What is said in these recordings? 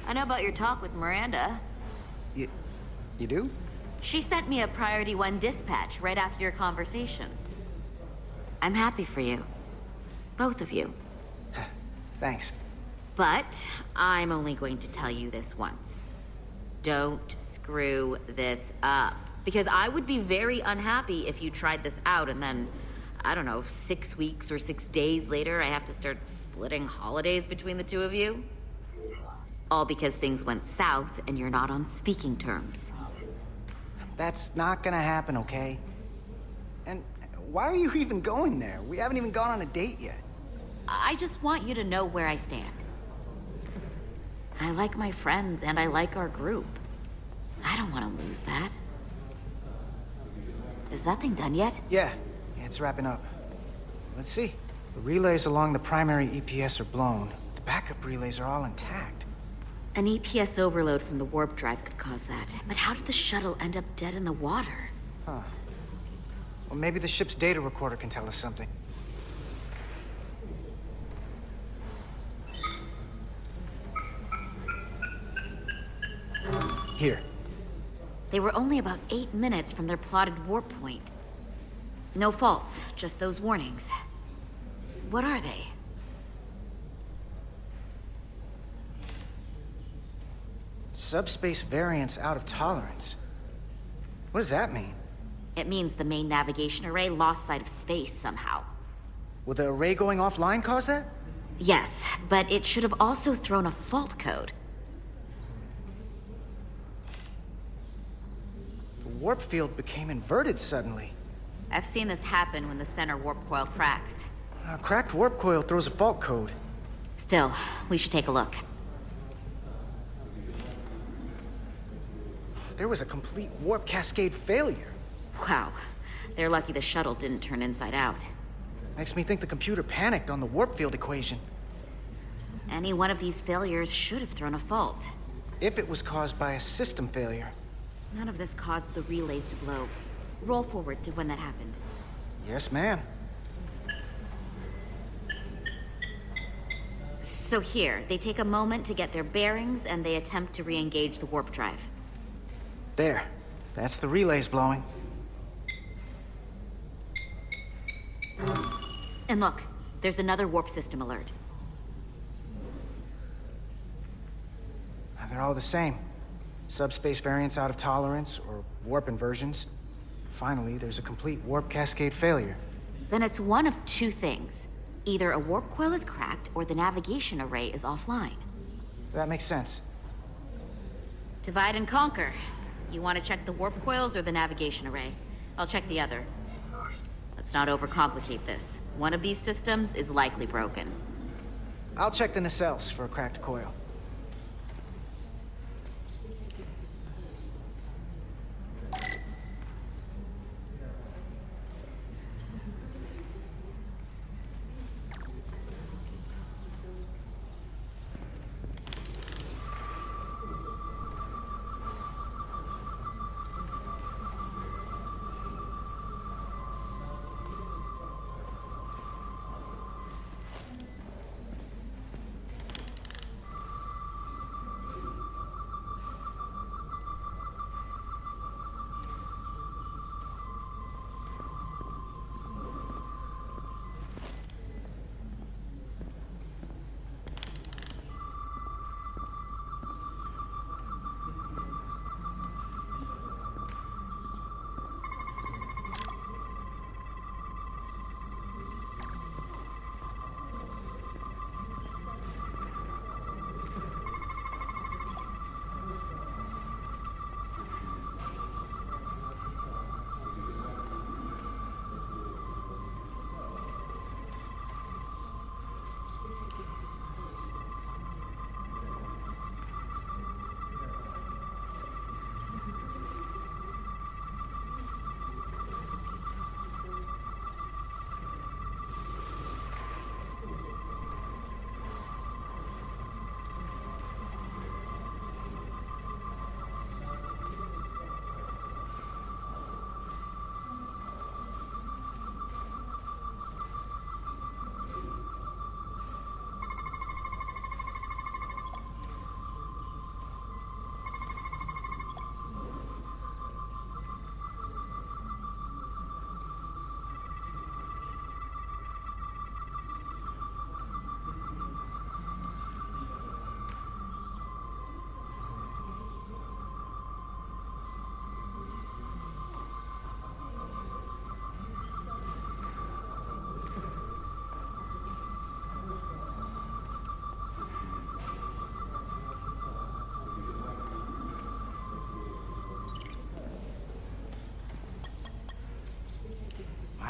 I know about your talk with Miranda. You do? She sent me a Priority 1 dispatch right after your conversation. I'm happy for you. Both of you. Thanks. But I'm only going to tell you this once. Don't screw this up. Because I would be very unhappy if you tried this out and then, I don't know, 6 weeks or 6 days later, I have to start splitting holidays between the two of you. All because things went south and you're not on speaking terms. That's not gonna happen, okay? And why are you even going there? We haven't even gone on a date yet. I just want you to know where I stand. I like my friends and I like our group. I don't want to lose that. Is that thing done yet? Yeah, it's wrapping up. Let's see. The relays along the primary EPS are blown. The backup relays are all intact. An EPS overload from the warp drive could cause that. But how did the shuttle end up dead in the water? Huh. Well, maybe the ship's data recorder can tell us something. Here. They were only about 8 minutes from their plotted warp point. No faults, just those warnings. What are they? Subspace variance out of tolerance. What does that mean? It means the main navigation array lost sight of space somehow. Will the array going offline cause that? Yes, but it should have also thrown a fault code. The warp field became inverted suddenly. I've seen this happen when the center warp coil cracks. A cracked warp coil throws a fault code. Still, we should take a look. There was a complete warp cascade failure. Wow. They're lucky the shuttle didn't turn inside out. Makes me think the computer panicked on the warp field equation. Any one of these failures should have thrown a fault. If it was caused by a system failure. None of this caused the relays to blow. Roll forward to when that happened. Yes, ma'am. So here, they take a moment to get their bearings and they attempt to re-engage the warp drive. There. That's the relays blowing. And look, there's another warp system alert. They're all the same. Subspace variance out of tolerance, or warp inversions. Finally, there's a complete warp cascade failure. Then it's one of two things. Either a warp coil is cracked or the navigation array is offline. That makes sense. Divide and conquer. You want to check the warp coils or the navigation array? I'll check the other. Let's not overcomplicate this. One of these systems is likely broken. I'll check the nacelles for a cracked coil.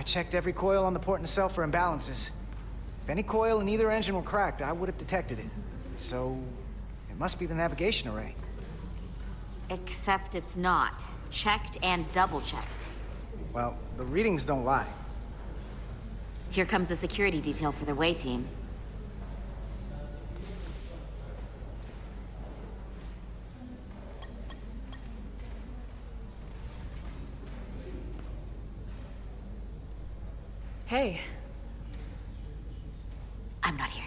checked every coil on the port nacelle for imbalances. If any coil in either engine were cracked, I would have detected it. So, it must be the navigation array. Except it's not. Checked and double-checked. Well, the readings don't lie. Here comes the security detail for the way team. Hey. I'm not here.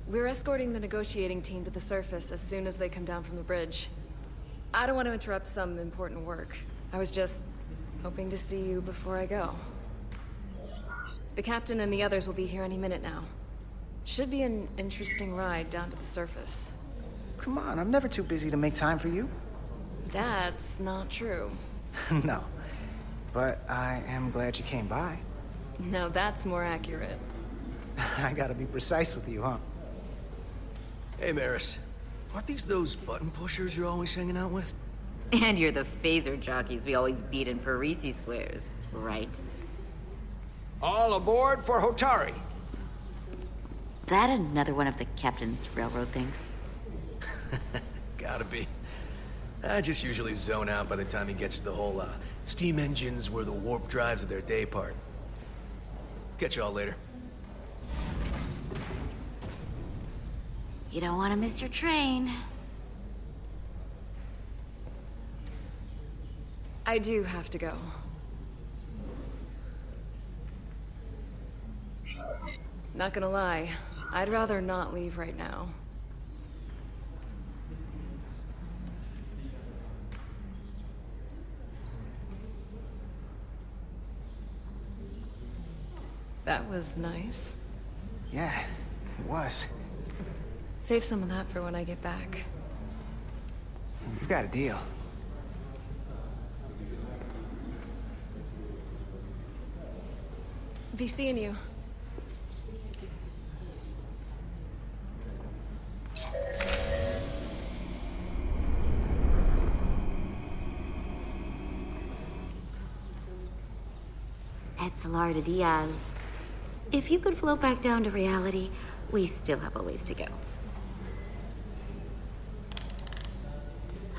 We're escorting the negotiating team to the surface as soon as they come down from the bridge. I don't want to interrupt some important work. I was just hoping to see you before I go. The captain and the others will be here any minute now. Should be an interesting ride down to the surface. Come on, I'm never too busy to make time for you. That's not true. No. But I am glad you came by. Now that's more accurate. I gotta be precise with you, huh? Hey, Maris. Aren't these those button pushers you're always hanging out with? And you're the phaser jockeys we always beat in Parisi squares, right? All aboard for Hotari. That another one of the captain's railroad things? Gotta be. I just usually zone out by the time he gets to the whole, steam engines were the warp drives of their day part. Catch y'all later. You don't want to miss your train. I do have to go. Not gonna lie, I'd rather not leave right now. That was nice. Yeah, it was. Save some of that for when I get back. You've got a deal. Be seeing you. Etzelar Diaz. If you could float back down to reality, we still have a ways to go.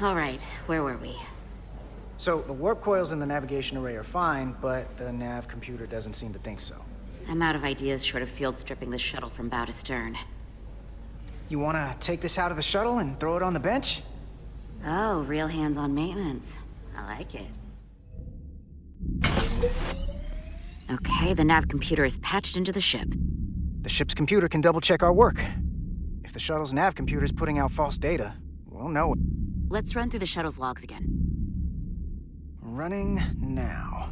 All right, where were we? So, the warp coils in the navigation array are fine, but the nav computer doesn't seem to think so. I'm out of ideas short of field stripping the shuttle from bow to stern. You wanna take this out of the shuttle and throw it on the bench? Oh, real hands-on maintenance. I like it. Okay, the nav computer is patched into the ship. The ship's computer can double-check our work. If the shuttle's nav computer is putting out false data, we'll know it. Let's run through the shuttle's logs again. Running now.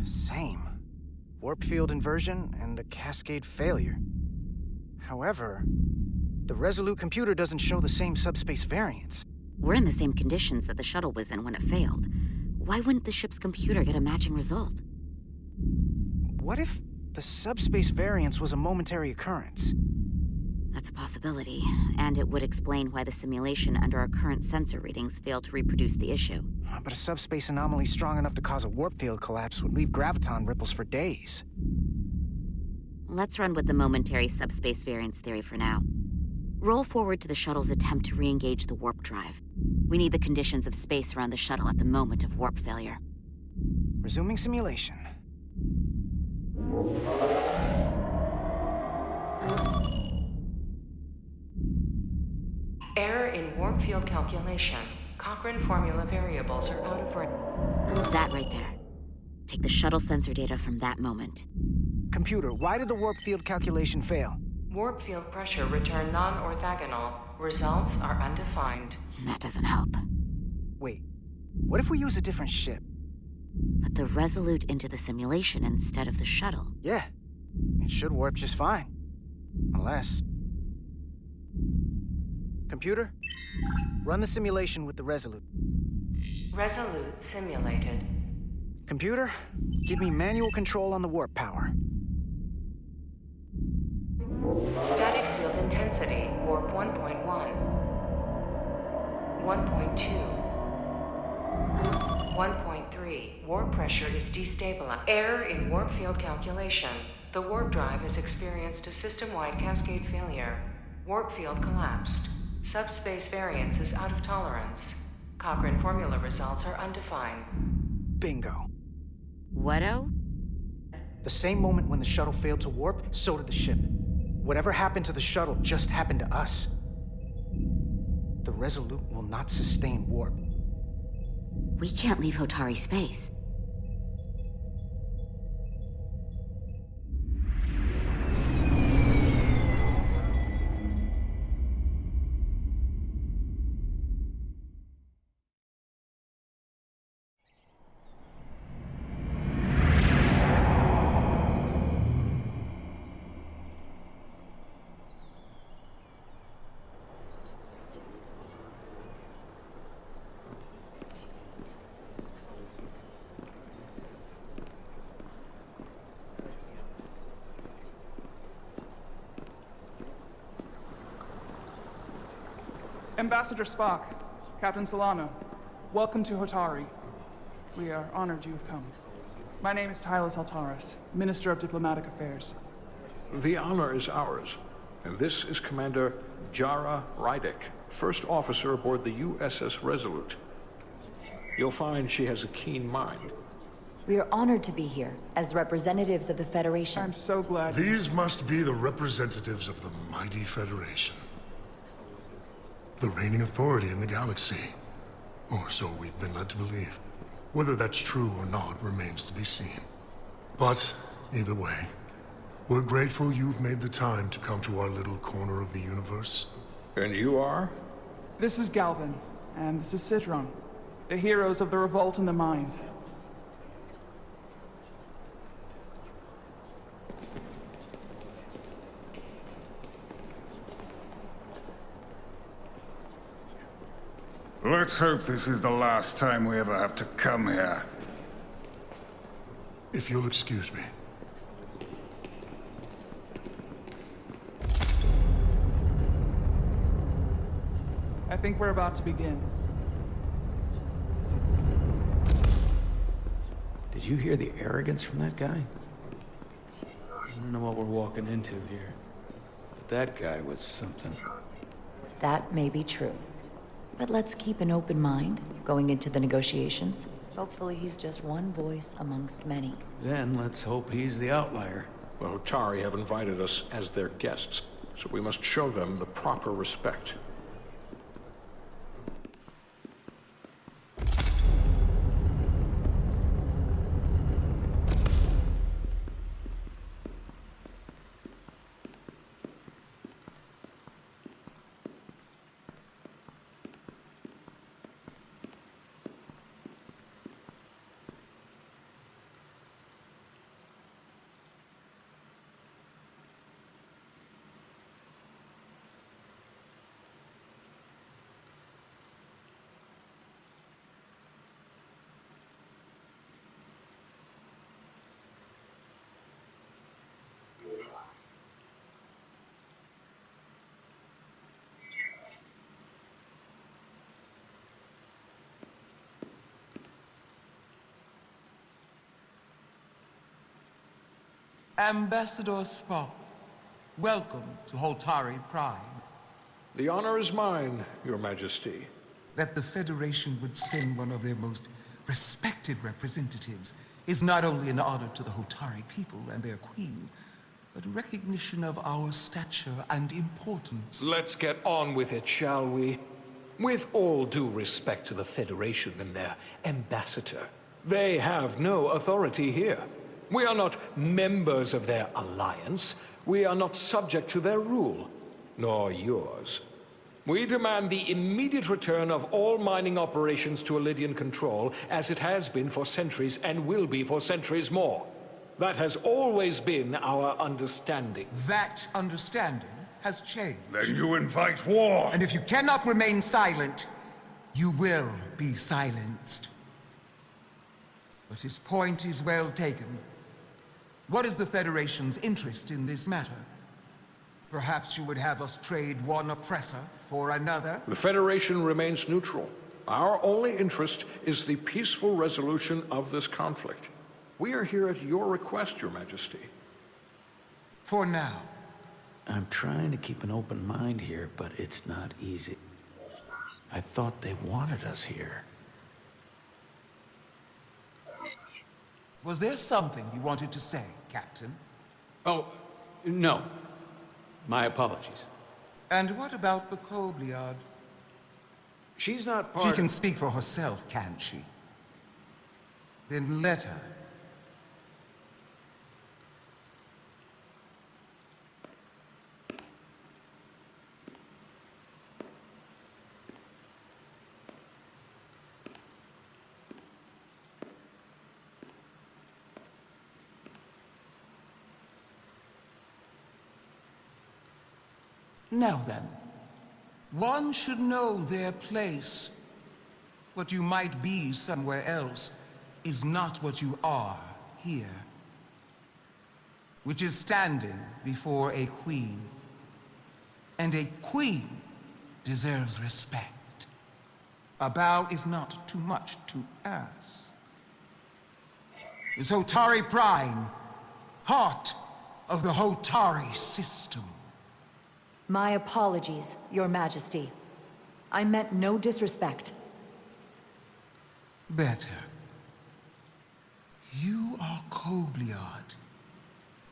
Same. Warp field inversion and a cascade failure. However, the Resolute computer doesn't show the same subspace variance. We're in the same conditions that the shuttle was in when it failed. Why wouldn't the ship's computer get a matching result? What if the subspace variance was a momentary occurrence? That's a possibility, and it would explain why the simulation under our current sensor readings failed to reproduce the issue. But a subspace anomaly strong enough to cause a warp field collapse would leave graviton ripples for days. Let's run with the momentary subspace variance theory for now. Roll forward to the shuttle's attempt to re-engage the warp drive. We need the conditions of space around the shuttle at the moment of warp failure. Resuming simulation. Error in warp field calculation. Cochrane formula variables are out of range. That right there. Take the shuttle sensor data from that moment. Computer, why did the warp field calculation fail? Warp field pressure returned non-orthogonal. Results are undefined. That doesn't help. Wait, what if we use a different ship? Put the Resolute into the simulation instead of the shuttle. Yeah, it should warp just fine. Unless... Computer, run the simulation with the Resolute. Resolute simulated. Computer, give me manual control on the warp power. Static field intensity Density, warp 1.1. 1.2. 1.3. Warp pressure is destabilized. Error in warp field calculation. The warp drive has experienced a system-wide cascade failure. Warp field collapsed. Subspace variance is out of tolerance. Cochrane formula results are undefined. Bingo. Whatto? The same moment when the shuttle failed to warp, so did the ship. Whatever happened to the shuttle just happened to us. The Resolute will not sustain warp. We can't leave Hotari space. Ambassador Spock, Captain Solano, welcome to Hotari. We are honored you've come. My name is Tylos Altaris, Minister of Diplomatic Affairs. The honor is ours, and this is Commander Jara Rydick, first officer aboard the USS Resolute. You'll find she has a keen mind. We are honored to be here, as representatives of the Federation. I'm so glad. These must be the representatives of the mighty Federation. The reigning authority in the galaxy. Or so we've been led to believe. Whether that's true or not remains to be seen. But, either way, we're grateful you've made the time to come to our little corner of the universe. And you are? This is Galvin, and this is Citron, the heroes of the revolt in the mines. Let's hope this is the last time we ever have to come here. If you'll excuse me. I think we're about to begin. Did you hear the arrogance from that guy? I don't know what we're walking into here, but that guy was something. That may be true. But let's keep an open mind going into the negotiations. Hopefully he's just one voice amongst many. Then let's hope he's the outlier. The Hotari have invited us as their guests, so we must show them the proper respect. Ambassador Spock, welcome to Hotari Prime. The honor is mine, Your Majesty. That the Federation would send one of their most respected representatives is not only an honor to the Hotari people and their queen, but a recognition of our stature and importance. Let's get on with it, shall we? With all due respect to the Federation and their ambassador, they have no authority here. We are not members of their alliance. We are not subject to their rule, nor yours. We demand the immediate return of all mining operations to Elydian control, as it has been for centuries and will be for centuries more. That has always been our understanding. That understanding has changed. Then you invite war! And if you cannot remain silent, you will be silenced. But his point is well taken. What is the Federation's interest in this matter? Perhaps you would have us trade one oppressor for another? The Federation remains neutral. Our only interest is the peaceful resolution of this conflict. We are here at your request, Your Majesty. For now. I'm trying to keep an open mind here, but it's not easy. I thought they wanted us here. Was there something you wanted to say, Captain? Oh, no. My apologies. And what about the Kobliad? She's not part She of... can speak for herself, can't she? Then let her. Now then, one should know their place. What you might be somewhere else is not what you are here. Which is standing before a queen. And a queen deserves respect. A bow is not too much to ask. Is Hotari Prime, heart of the Hotari system. My apologies, Your Majesty. I meant no disrespect. Better. You are Kobliad.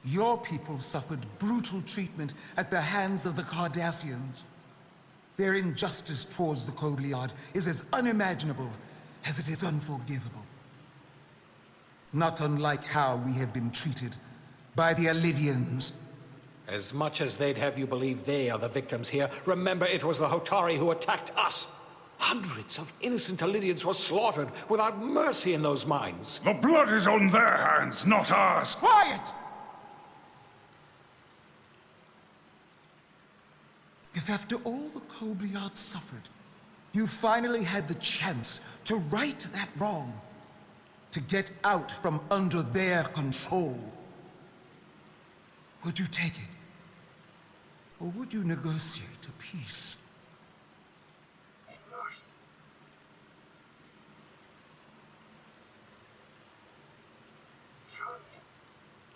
Your people suffered brutal treatment at the hands of the Cardassians. Their injustice towards the Kobliad is as unimaginable as it is unforgivable. Not unlike how we have been treated by the Elidians. As much as they'd have you believe they are the victims here, remember it was the Hotari who attacked us. Hundreds of innocent Elidians were slaughtered without mercy in those mines. The blood is on their hands, not ours. Quiet! If after all the Kobliad suffered, you finally had the chance to right that wrong, to get out from under their control, would you take it? Or would you negotiate a peace?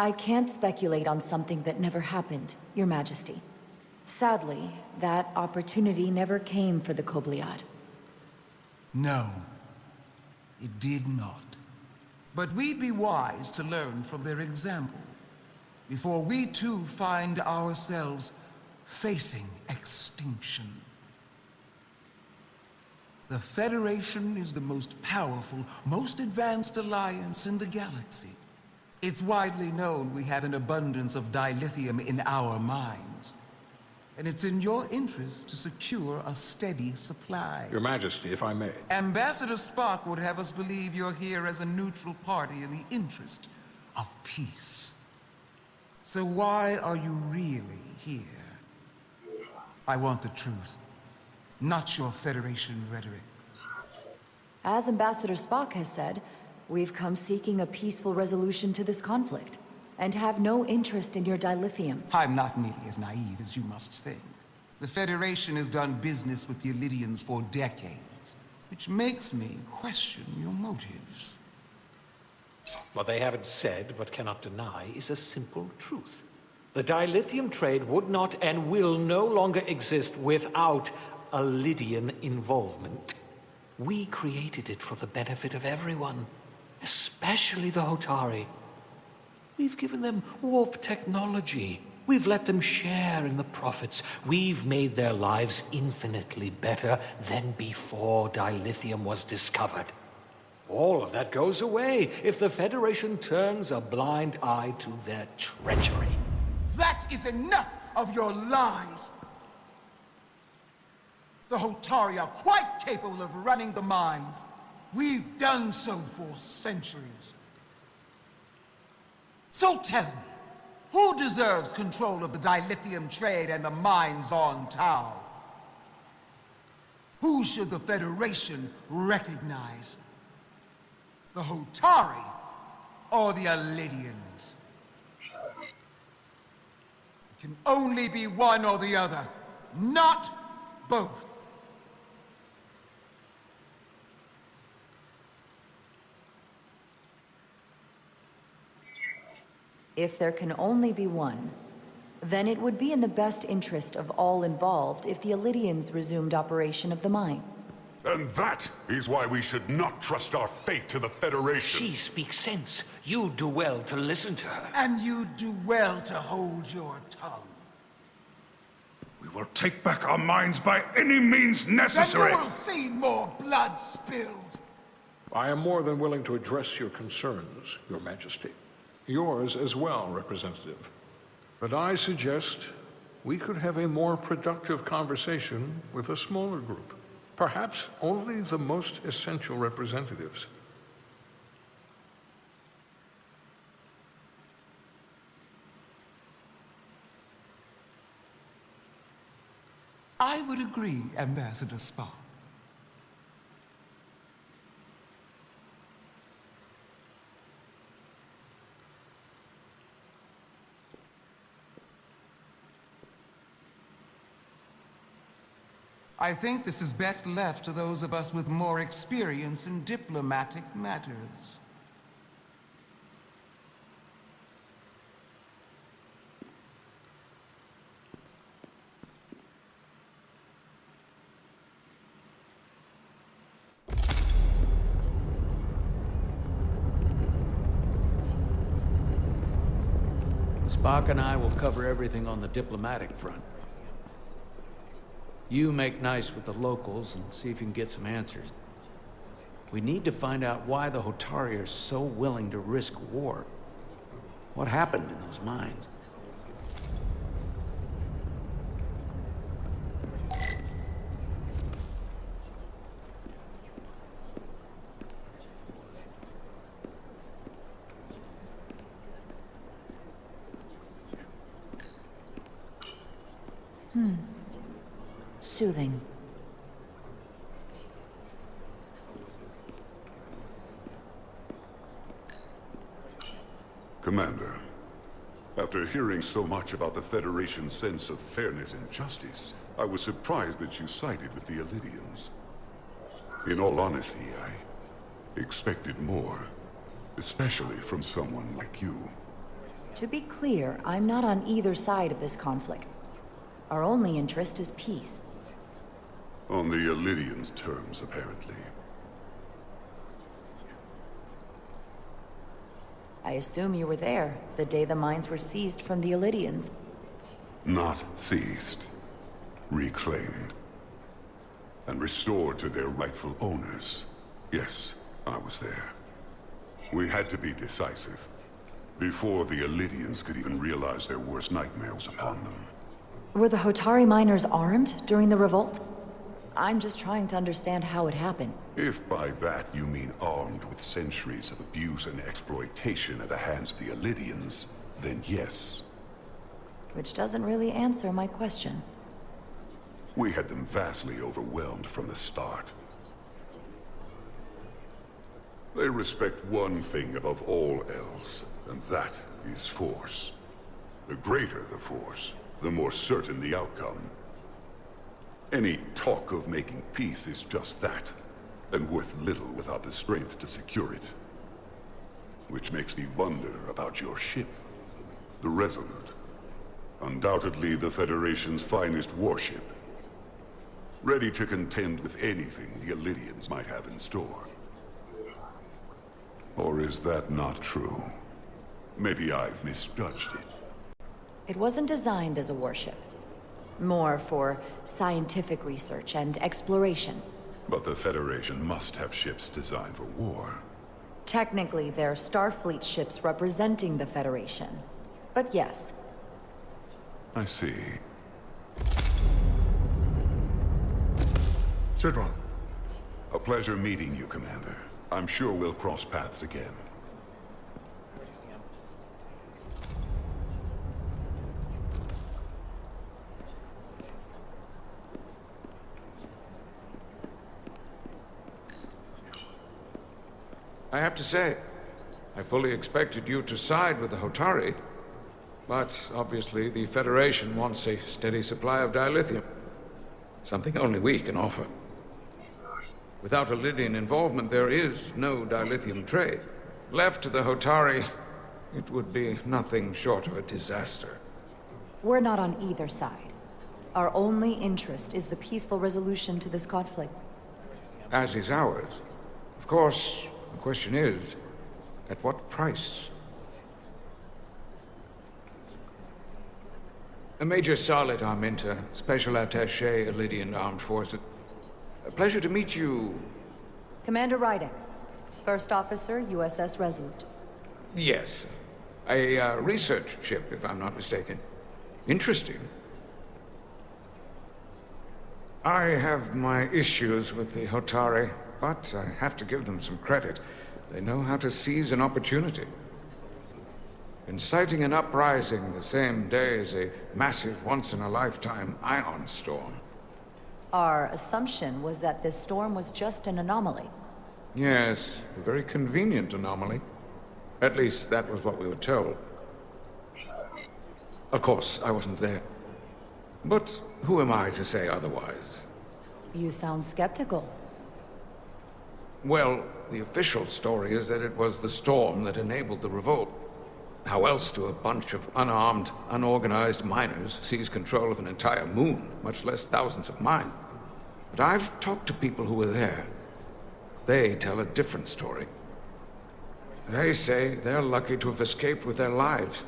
I can't speculate on something that never happened, Your Majesty. Sadly, that opportunity never came for the Kobliad. No, it did not. But we'd be wise to learn from their example, before we too find ourselves facing extinction. The Federation is the most powerful, most advanced alliance in the galaxy. It's widely known we have an abundance of dilithium in our mines. And it's in your interest to secure a steady supply. Your Majesty, if I may. Ambassador Spock would have us believe you're here as a neutral party in the interest of peace. So why are you really here? I want the truth, not your Federation rhetoric. As Ambassador Spock has said, we've come seeking a peaceful resolution to this conflict, and have no interest in your dilithium. I'm not nearly as naive as you must think. The Federation has done business with the Elidians for decades, which makes me question your motives. What they haven't said, but cannot deny, is a simple truth. The dilithium trade would not and will no longer exist without Elidian involvement. We created it for the benefit of everyone, especially the Hotari. We've given them warp technology. We've let them share in the profits. We've made their lives infinitely better than before dilithium was discovered. All of that goes away if the Federation turns a blind eye to their treachery. That is enough of your lies! The Hotari are quite capable of running the mines. We've done so for centuries. So tell me, who deserves control of the dilithium trade and the mines on Tau? Who should the Federation recognize? The Hotari or the Elidians? can only be one or the other, not both. If there can only be one, then it would be in the best interest of all involved if the Illydians resumed operation of the mine. And that is why we should not trust our fate to the Federation. She speaks sense. You do well to listen to her. And you do well to hold your tongue. We will take back our minds by any means necessary. Then you will see more blood spilled. I am more than willing to address your concerns, Your Majesty. Yours as well, Representative. But I suggest we could have a more productive conversation with a smaller group. Perhaps only the most essential representatives. I would agree, Ambassador Spock. I think this is best left to those of us with more experience in diplomatic matters. Spock and I will cover everything on the diplomatic front. You make nice with the locals and see if you can get some answers. We need to find out why the Hotari are so willing to risk war. What happened in those mines? Soothing. Commander, after hearing so much about the Federation's sense of fairness and justice, I was surprised that you sided with the Illydians. In all honesty, I expected more, especially from someone like you. To be clear, I'm not on either side of this conflict. Our only interest is peace. On the Illydians' terms, apparently. I assume you were there, the day the mines were seized from the Illydians. Not seized. Reclaimed. And restored to their rightful owners. Yes, I was there. We had to be decisive. Before the Illydians could even realize their worst nightmares upon them. Were the Hotari miners armed during the revolt? I'm just trying to understand how it happened. If by that you mean armed with centuries of abuse and exploitation at the hands of the Illydians, then yes. Which doesn't really answer my question. We had them vastly overwhelmed from the start. They respect one thing above all else, and that is force. The greater the force, the more certain the outcome. Any talk of making peace is just that, and worth little without the strength to secure it. Which makes me wonder about your ship, the Resolute. Undoubtedly the Federation's finest warship. Ready to contend with anything the Illydians might have in store. Or is that not true? Maybe I've misjudged it. It wasn't designed as a warship. More for scientific research and exploration. But the Federation must have ships designed for war. Technically, they're Starfleet ships representing the Federation. But yes. I see. Sidron. A pleasure meeting you, Commander. I'm sure we'll cross paths again. I have to say, I fully expected you to side with the Hotari. But obviously the Federation wants a steady supply of dilithium. Something only we can offer. Without Illidian involvement, there is no dilithium trade. Left to the Hotari, it would be nothing short of a disaster. We're not on either side. Our only interest is the peaceful resolution to this conflict. As is ours. Of course, the question is, at what price? Major Salit Arminta, Special Attaché, Illidian Armed Forces. A pleasure to meet you. Commander Rydek, First Officer, USS Resolute. Yes. A research ship, if I'm not mistaken. Interesting. I have my issues with the Hotari, but I have to give them some credit. They know how to seize an opportunity. Inciting an uprising the same day as a massive, once-in-a-lifetime ion storm. Our assumption was that this storm was just an anomaly. Yes, a very convenient anomaly. At least that was what we were told. Of course, I wasn't there. But who am I to say otherwise? You sound skeptical. Well, the official story is that it was the storm that enabled the revolt. How else do a bunch of unarmed, unorganized miners seize control of an entire moon, much less thousands of mines? But I've talked to people who were there. They tell a different story. They say they're lucky to have escaped with their lives.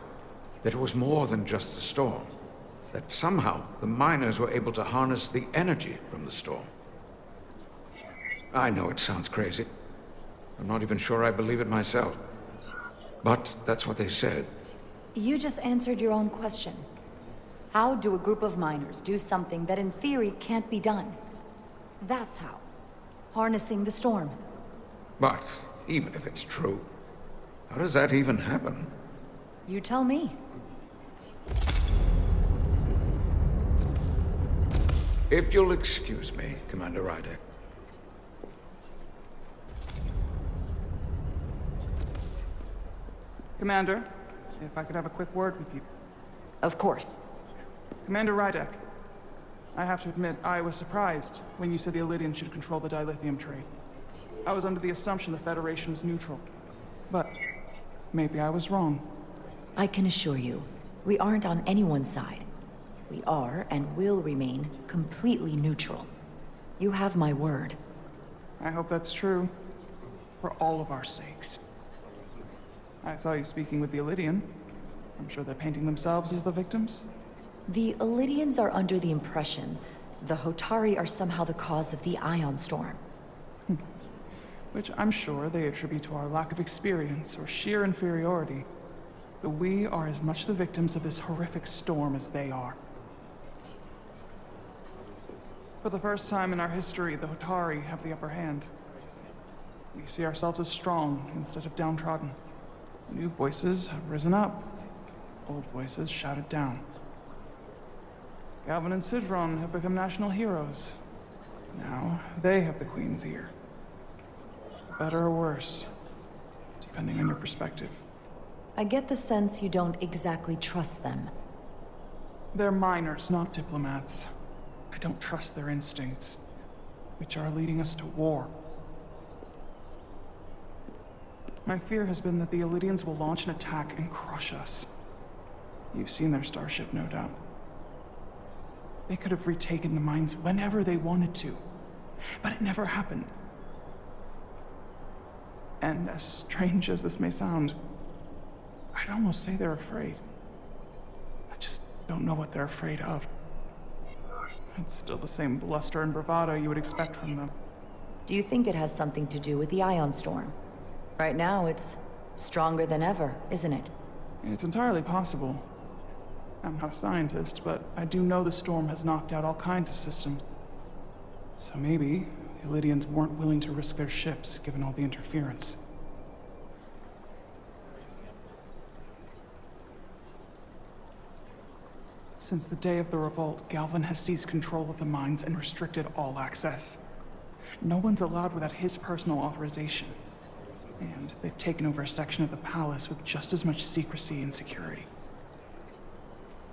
That it was more than just the storm. That somehow the miners were able to harness the energy from the storm. I know it sounds crazy. I'm not even sure I believe it myself. But that's what they said. You just answered your own question. How do a group of miners do something that in theory can't be done? That's how. Harnessing the storm. But even if it's true, how does that even happen? You tell me. If you'll excuse me, Commander Rydek. Commander, if I could have a quick word with you. Of course. Commander Rydek, I have to admit, I was surprised when you said the Illidians should control the dilithium trade. I was under the assumption the Federation was neutral. But maybe I was wrong. I can assure you, we aren't on anyone's side. We are and will remain completely neutral. You have my word. I hope that's true. For all of our sakes. I saw you speaking with the Illidian. I'm sure they're painting themselves as the victims. The Illidians are under the impression the Hotari are somehow the cause of the ion storm. Which I'm sure they attribute to our lack of experience or sheer inferiority. But we are as much the victims of this horrific storm as they are. For the first time in our history, the Hotari have the upper hand. We see ourselves as strong instead of downtrodden. New voices have risen up. Old voices shouted down. Galvin and Sidron have become national heroes. Now, they have the Queen's ear. Better or worse, depending on your perspective. I get the sense you don't exactly trust them. They're miners, not diplomats. I don't trust their instincts, which are leading us to war. My fear has been that the Illidians will launch an attack and crush us. You've seen their starship, no doubt. They could have retaken the mines whenever they wanted to, but it never happened. And as strange as this may sound, I'd almost say they're afraid. I just don't know what they're afraid of. It's still the same bluster and bravado you would expect from them. Do you think it has something to do with the ion storm? Right now, it's stronger than ever, isn't it? It's entirely possible. I'm not a scientist, but I do know the storm has knocked out all kinds of systems. So maybe the Illidians weren't willing to risk their ships, given all the interference. Since the day of the revolt, Galvin has seized control of the mines and restricted all access. No one's allowed without his personal authorization. And they've taken over a section of the palace with just as much secrecy and security.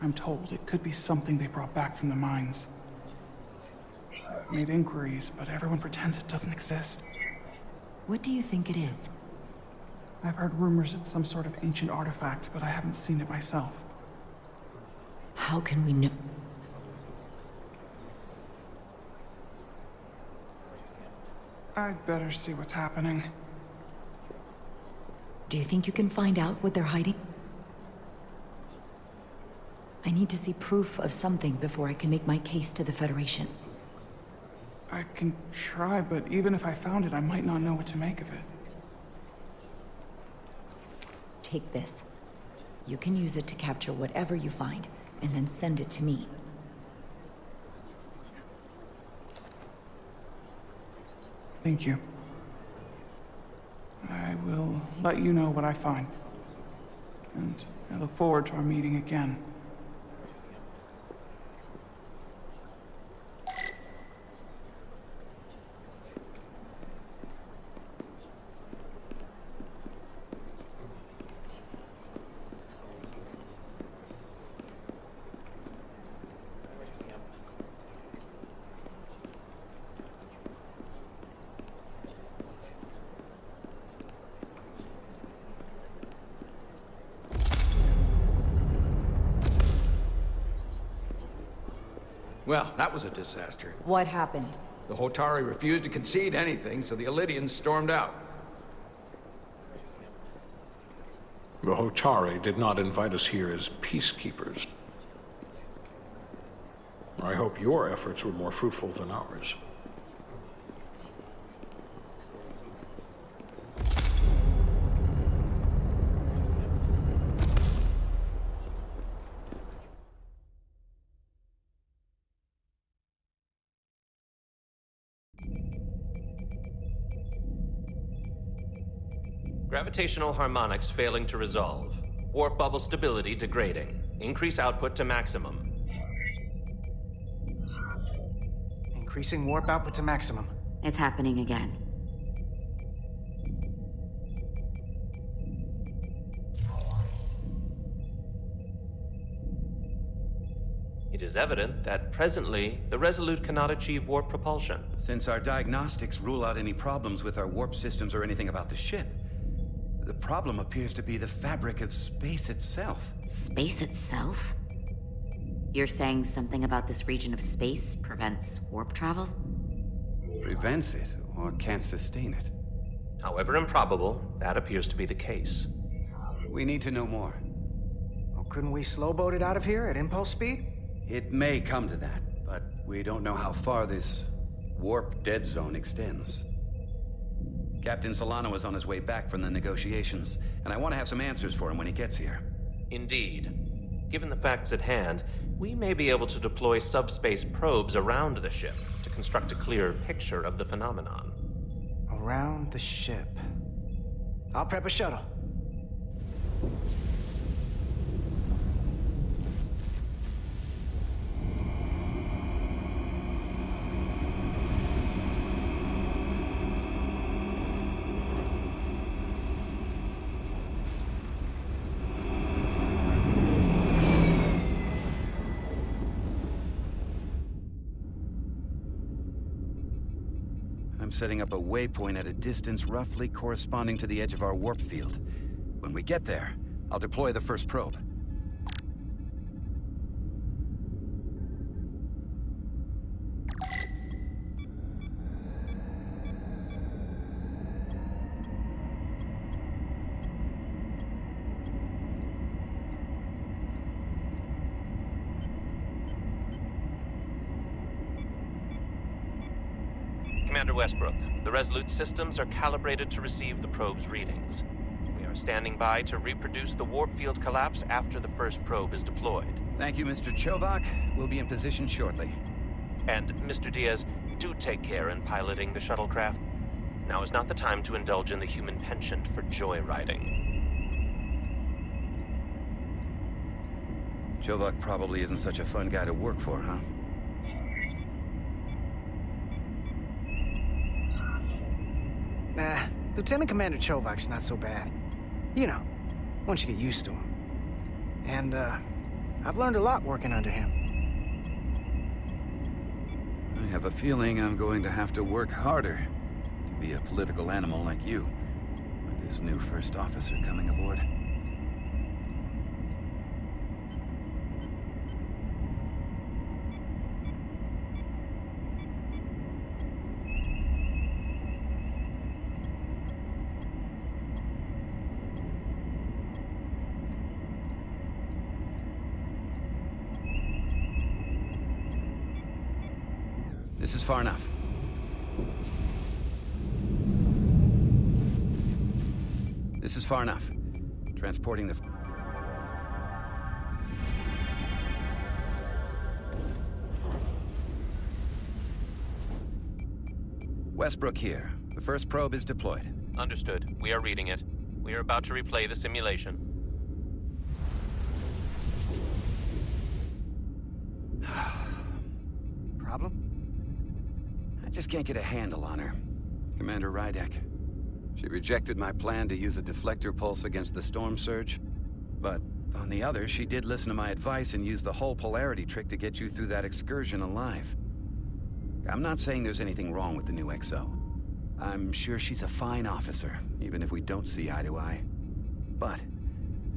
I'm told it could be something they brought back from the mines. I've made inquiries, but everyone pretends it doesn't exist. What do you think it is? I've heard rumors it's some sort of ancient artifact, but I haven't seen it myself. How can we know? I'd better see what's happening. Do you think you can find out what they're hiding? I need to see proof of something before I can make my case to the Federation. I can try, but even if I found it, I might not know what to make of it. Take this. You can use it to capture whatever you find, and then send it to me. Thank you. I will let you know what I find. And I look forward to our meeting again. Well, that was a disaster. What happened? The Hotari refused to concede anything, so the Elydians stormed out. The Hotari did not invite us here as peacekeepers. I hope your efforts were more fruitful than ours. Gravitational harmonics failing to resolve. Warp bubble stability degrading. Increase output to maximum. Increasing warp output to maximum. It's happening again. It is evident that presently, the Resolute cannot achieve warp propulsion. Since our diagnostics rule out any problems with our warp systems or anything about the ship, the problem appears to be the fabric of space itself. Space itself? You're saying something about this region of space prevents warp travel? Prevents it, or can't sustain it. However improbable, that appears to be the case. We need to know more. Well, couldn't we slowboat it out of here at impulse speed? It may come to that, but we don't know how far this warp dead zone extends. Captain Solano is on his way back from the negotiations, and I want to have some answers for him when he gets here. Indeed. Given the facts at hand, we may be able to deploy subspace probes around the ship to construct a clearer picture of the phenomenon. Around the ship. I'll prep a shuttle. I'm setting up a waypoint at a distance roughly corresponding to the edge of our warp field. When we get there, I'll deploy the first probe. Commander Westbrook, the Resolute systems are calibrated to receive the probe's readings. We are standing by to reproduce the warp field collapse after the first probe is deployed. Thank you, Mr. Chovak. We'll be in position shortly. And, Mr. Diaz, do take care in piloting the shuttlecraft. Now is not the time to indulge in the human penchant for joyriding. Chovak probably isn't such a fun guy to work for, huh? Nah, Lieutenant Commander Chovak's not so bad. You know, once you get used to him. And, I've learned a lot working under him. I have a feeling I'm going to have to work harder to be a political animal like you, with this new first officer coming aboard. This is far enough. This is far enough. Transporting the... Westbrook here. The first probe is deployed. Understood. We are reading it. We are about to replay the simulation. Problem? I just can't get a handle on her. Commander Rydek. She rejected my plan to use a deflector pulse against the storm surge. But on the other, she did listen to my advice and use the whole polarity trick to get you through that excursion alive. I'm not saying there's anything wrong with the new XO. I'm sure she's a fine officer, even if we don't see eye to eye. But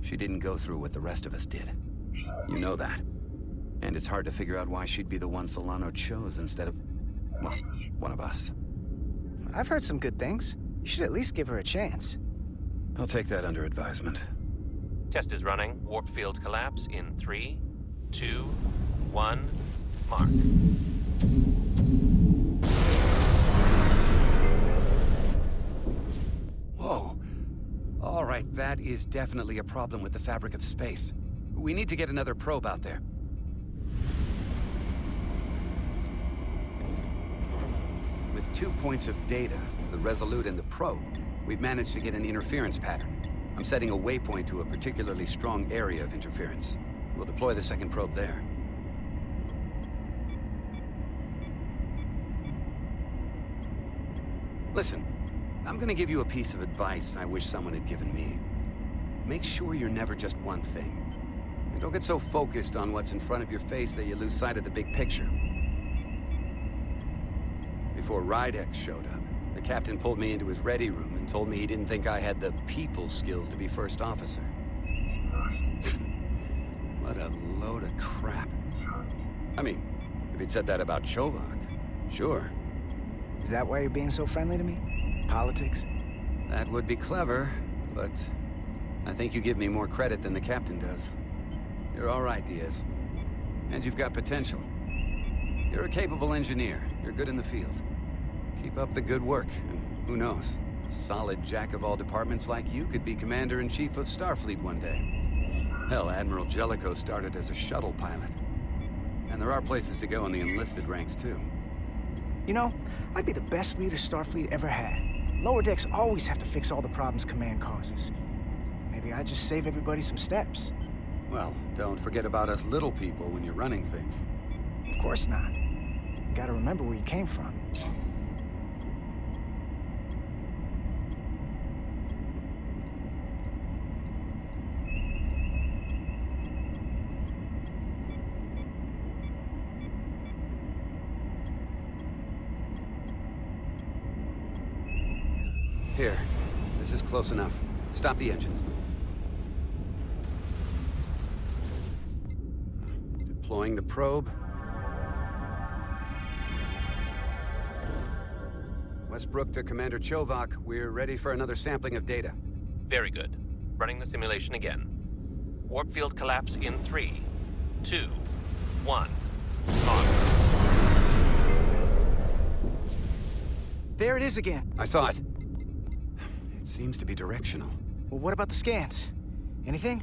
she didn't go through what the rest of us did. You know that. And it's hard to figure out why she'd be the one Solano chose instead of, well, one of us. I've heard some good things. You should at least give her a chance. I'll take that under advisement. Test is running. Warp field collapse in 3, 2, 1, mark. Whoa. All right, that is definitely a problem with the fabric of space. We need to get another probe out there. With 2 points of data, the Resolute and the probe, we've managed to get an interference pattern. I'm setting a waypoint to a particularly strong area of interference. We'll deploy the second probe there. Listen, I'm gonna give you a piece of advice I wish someone had given me. Make sure you're never just one thing. And don't get so focused on what's in front of your face that you lose sight of the big picture. Before Rydek showed up, the captain pulled me into his ready room and told me he didn't think I had the people skills to be first officer. What a load of crap. I mean, if he'd said that about Chovak, sure. Is that why you're being so friendly to me? Politics? That would be clever, but I think you give me more credit than the captain does. You're all right, Diaz. And you've got potential. You're a capable engineer. You're good in the field. Keep up the good work, and who knows? A solid jack of all departments like you could be Commander-in-Chief of Starfleet one day. Hell, Admiral Jellicoe started as a shuttle pilot. And there are places to go in the enlisted ranks, too. You know, I'd be the best leader Starfleet ever had. Lower decks always have to fix all the problems Command causes. Maybe I'd just save everybody some steps. Well, don't forget about us little people when you're running things. Of course not. You gotta remember where you came from. Here. This is close enough. Stop the engines. Deploying the probe. Westbrook to Commander Chovak. We're ready for another sampling of data. Very good. Running the simulation again. Warp field collapse in 3, 2, 1, mark. There it is again. I saw it. It seems to be directional. Well, what about the scans? Anything?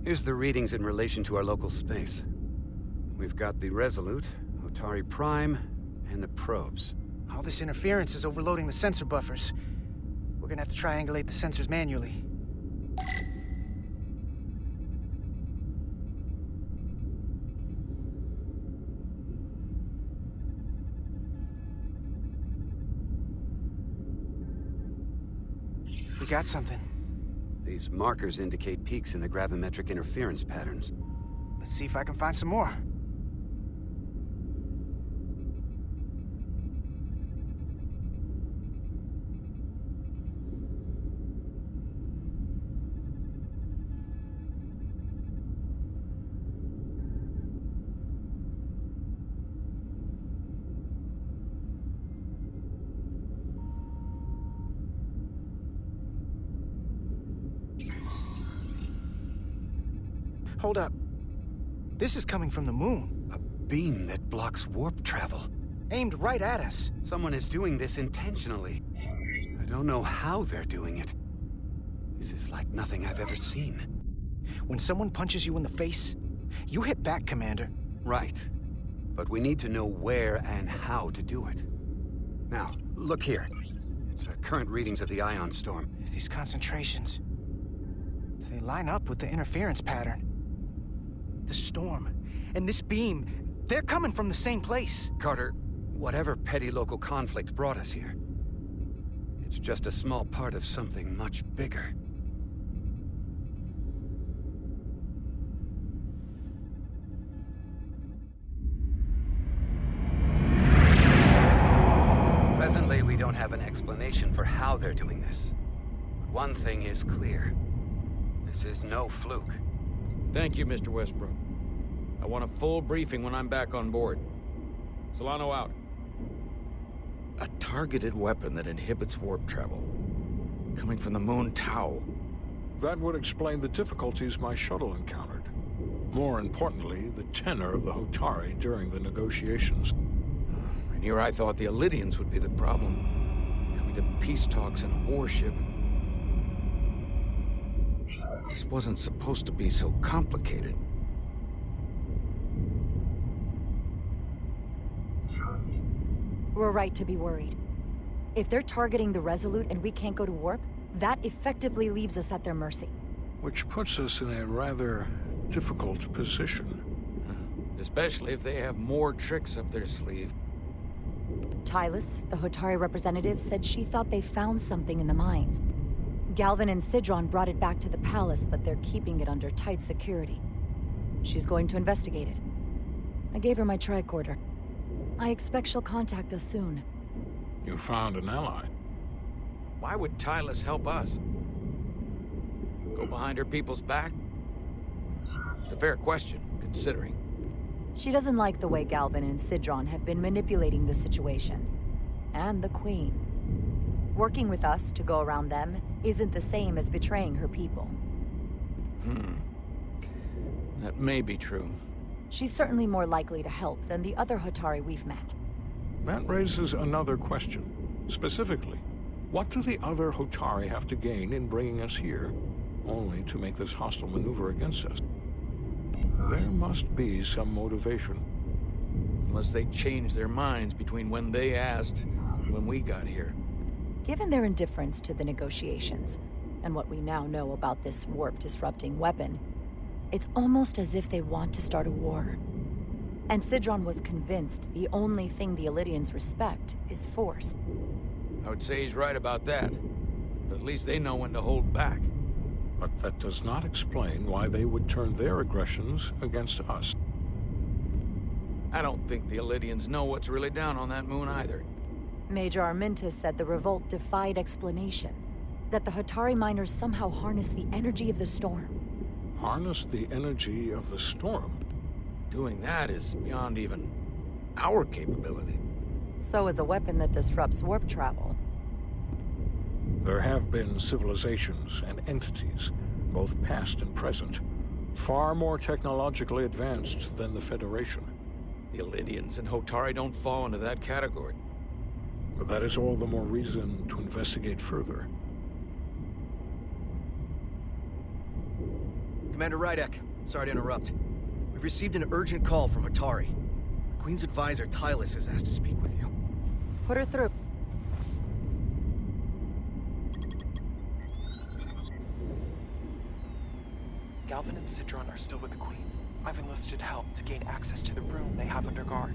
Here's the readings in relation to our local space. We've got the Resolute, Otari Prime, and the probes. All this interference is overloading the sensor buffers. We're gonna have to triangulate the sensors manually. We got something. These markers indicate peaks in the gravimetric interference patterns. Let's see if I can find some more. Hold up. This is coming from the moon. A beam that blocks warp travel. Aimed right at us. Someone is doing this intentionally. I don't know how they're doing it. This is like nothing I've ever seen. When someone punches you in the face, you hit back, Commander. Right. But we need to know where and how to do it. Now, look here. It's current readings of the ion storm. These concentrations, they line up with the interference pattern. The storm and this beam, they're coming from the same place. Carter, whatever petty local conflict brought us here, it's just a small part of something much bigger. Presently, we don't have an explanation for how they're doing this. But one thing is clear. This is no fluke. Thank you, Mr. Westbrook. I want a full briefing when I'm back on board. Solano out. A targeted weapon that inhibits warp travel. Coming from the moon Tau. That would explain the difficulties my shuttle encountered. More importantly, the tenor of the Hotari during the negotiations. And here I thought the Elydians would be the problem. Coming to peace talks in a warship. This wasn't supposed to be so complicated. We're right to be worried. If they're targeting the Resolute and we can't go to warp, that effectively leaves us at their mercy. Which puts us in a rather difficult position. Especially if they have more tricks up their sleeve. Tylus, the Hotari representative, said she thought they found something in the mines. Galvin and Sidron brought it back to the palace, but they're keeping it under tight security. She's going to investigate it. I gave her my tricorder. I expect she'll contact us soon. You found an ally. Why would Tylus help us? Go behind her people's back? It's a fair question, considering. She doesn't like the way Galvin and Sidron have been manipulating the situation. And the Queen. Working with us to go around them isn't the same as betraying her people. That may be true. She's certainly more likely to help than the other Hotari we've met. That raises another question. Specifically, what do the other Hotari have to gain in bringing us here, only to make this hostile maneuver against us? There must be some motivation. Unless they changed their minds between when they asked and when we got here. Given their indifference to the negotiations, and what we now know about this warp-disrupting weapon, it's almost as if they want to start a war. And Sidron was convinced the only thing the Elydians respect is force. I would say he's right about that. But at least they know when to hold back. But that does not explain why they would turn their aggressions against us. I don't think the Elydians know what's really down on that moon either. Major Armintas said the revolt defied explanation. That the Hotari miners somehow harnessed the energy of the storm. Harness the energy of the storm? Doing that is beyond even our capability. So is a weapon that disrupts warp travel. There have been civilizations and entities, both past and present, far more technologically advanced than the Federation. The Elydians and Hotari don't fall into that category. But that is all the more reason to investigate further. Commander Rydek, sorry to interrupt. We've received an urgent call from Hotari. The Queen's advisor, Tylus, has asked to speak with you. Put her through. Galvin and Sidron are still with the Queen. I've enlisted help to gain access to the room they have under guard.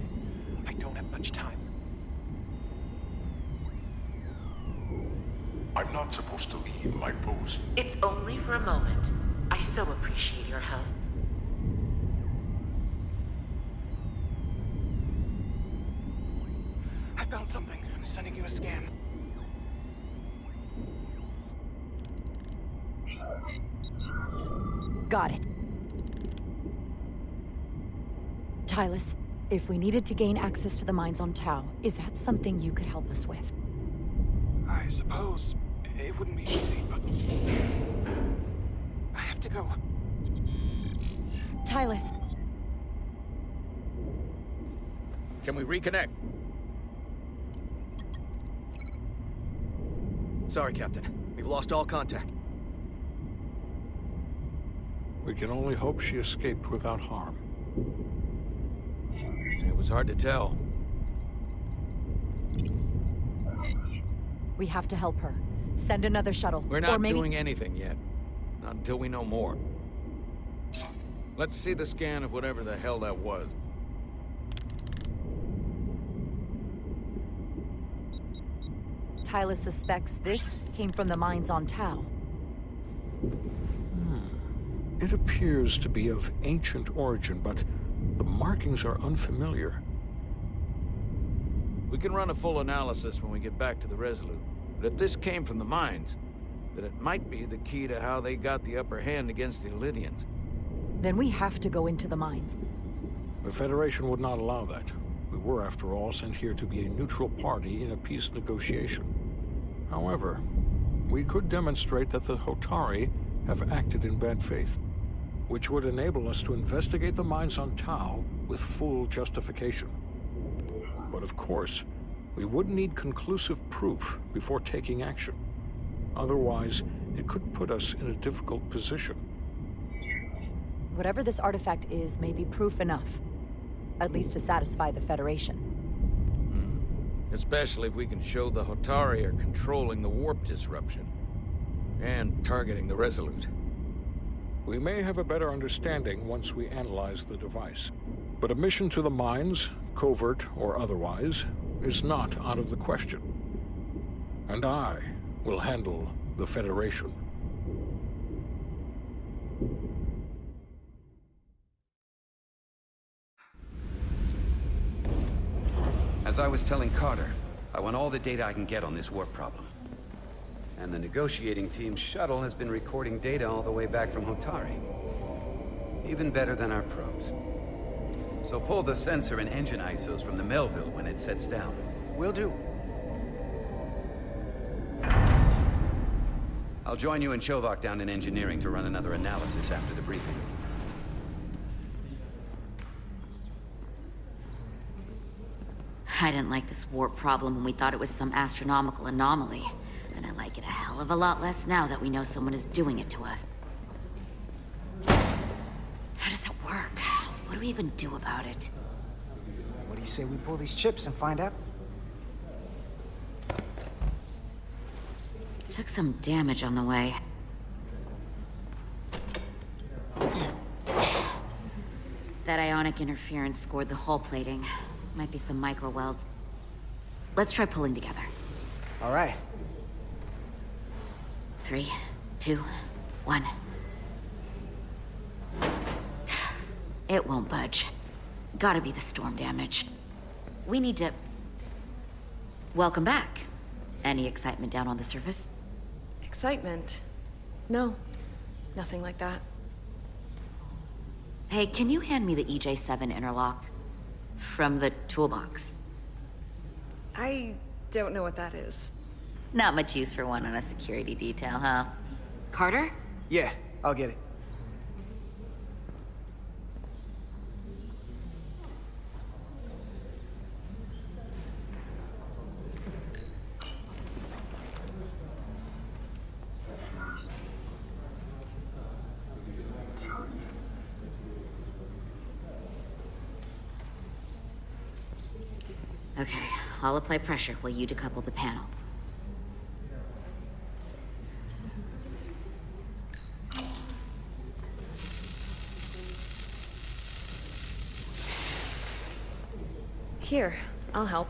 I don't have much time. I'm not supposed to leave my post. It's only for a moment. I so appreciate your help. I found something. I'm sending you a scan. Got it. Tylus, if we needed to gain access to the mines on Tau, is that something you could help us with? I suppose it wouldn't be easy, but I have to go. Tylus. Can we reconnect? Sorry, Captain. We've lost all contact. We can only hope she escaped without harm. It was hard to tell. We have to help her. Send another shuttle. We're not or maybe... doing anything yet. Not until we know more. Let's see the scan of whatever the hell that was. Tylus suspects this came from the mines on Tau. It appears to be of ancient origin, but the markings are unfamiliar. We can run a full analysis when we get back to the Resolute. But if this came from the mines, then it might be the key to how they got the upper hand against the Illyrians. Then we have to go into the mines. The Federation would not allow that. We were, after all, sent here to be a neutral party in a peace negotiation. However, we could demonstrate that the Hotari have acted in bad faith, which would enable us to investigate the mines on Tau with full justification. But of course, we would need conclusive proof before taking action. Otherwise, it could put us in a difficult position. Whatever this artifact is may be proof enough. At least to satisfy the Federation. Especially if we can show the Hotari are controlling the warp disruption. And targeting the Resolute. We may have a better understanding once we analyze the device. But a mission to the mines, covert or otherwise, is not out of the question. And I will handle the Federation. As I was telling Carter, I want all the data I can get on this warp problem. And the negotiating team's shuttle has been recording data all the way back from Hotari. Even better than our probes. So pull the sensor and engine ISOs from the Melville when it sets down. Will do. I'll join you and Chovak down in engineering to run another analysis after the briefing. I didn't like this warp problem when we thought it was some astronomical anomaly. And I like it a hell of a lot less now that we know someone is doing it to us. How does it work? What do we even do about it? What do you say we pull these chips and find out? Took some damage on the way. That ionic interference scored the hull plating. Might be some micro welds. Let's try pulling together. All right. 3, 2, 1. It won't budge. Gotta be the storm damage. We need to... Welcome back. Any excitement down on the surface? Excitement? No. Nothing like that. Hey, can you hand me the EJ7 interlock? From the toolbox. I don't know what that is. Not much use for one on a security detail, huh? Carter? Yeah, I'll get it. Okay, I'll apply pressure while you decouple the panel. Here, I'll help.